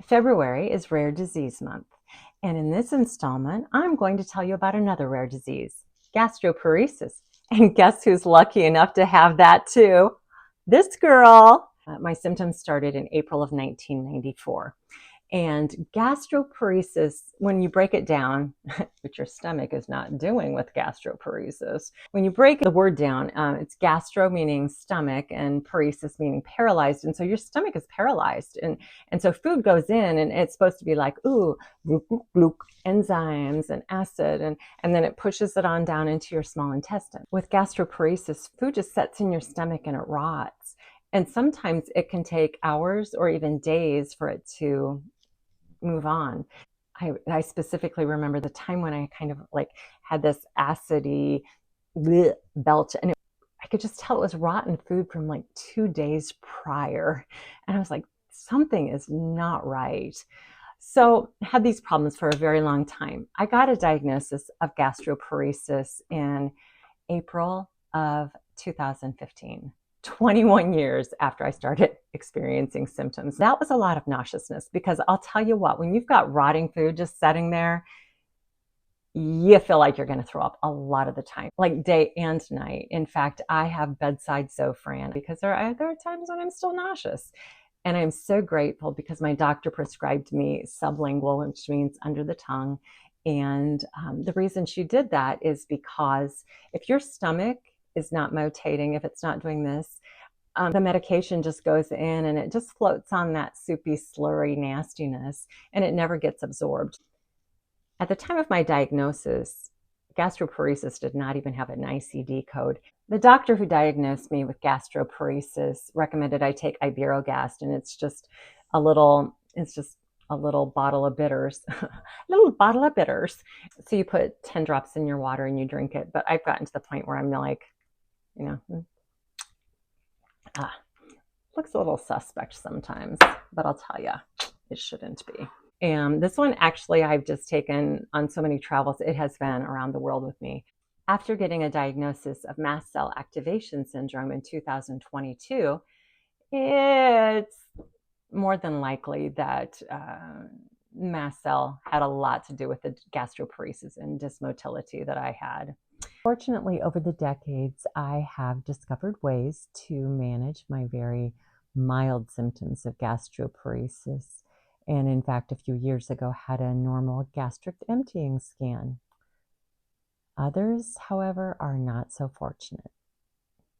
February is Rare Disease Month, and in this installment, I'm going to tell you about another rare disease, gastroparesis. And guess who's lucky enough to have that too? This girl. My symptoms started in April of 1994. And gastroparesis, when you break it down, which your stomach is not doing with gastroparesis, when you break the word down, it's gastro meaning stomach and paresis meaning paralyzed. And so your stomach is paralyzed. And so food goes in and it's supposed to be like, ooh, gloop, gloop, gloop, enzymes and acid. And then it pushes it on down into your small intestine. With gastroparesis, food just sets in your stomach and it rots. And sometimes it can take hours or even days for it to move on. I specifically remember the time when I kind of like had this acidy belch, and I could just tell it was rotten food from like 2 days prior. And I was like, something is not right. So I had these problems for a very long time. I got a diagnosis of gastroparesis in April of 2015. 21 years after I started experiencing symptoms. That was a lot of nauseousness because I'll tell you what, when you've got rotting food just sitting there, you feel like you're going to throw up a lot of the time, like day and night. In fact, I have bedside Zofran because there are times when I'm still nauseous. And I'm so grateful because my doctor prescribed me sublingual, which means under the tongue. And the reason she did that is because if your stomach is not motating, if it's not doing this, the medication just goes in and it just floats on that soupy, slurry nastiness, and it never gets absorbed. At the time of my diagnosis, gastroparesis did not even have an ICD code. The doctor who diagnosed me with gastroparesis recommended I take Iberogast, and it's just a little bottle of bitters, a little bottle of bitters. So you put 10 drops in your water and you drink it. But I've gotten to the point where I'm like, looks a little suspect sometimes, but I'll tell you, it shouldn't be. And this one actually I've just taken on so many travels. It has been around the world with me. After getting a diagnosis of mast cell activation syndrome in 2022, it's more than likely that mast cell had a lot to do with the gastroparesis and dysmotility that I had. Fortunately, over the decades, I have discovered ways to manage my very mild symptoms of gastroparesis. And in fact, a few years ago, had a normal gastric emptying scan. Others, however, are not so fortunate.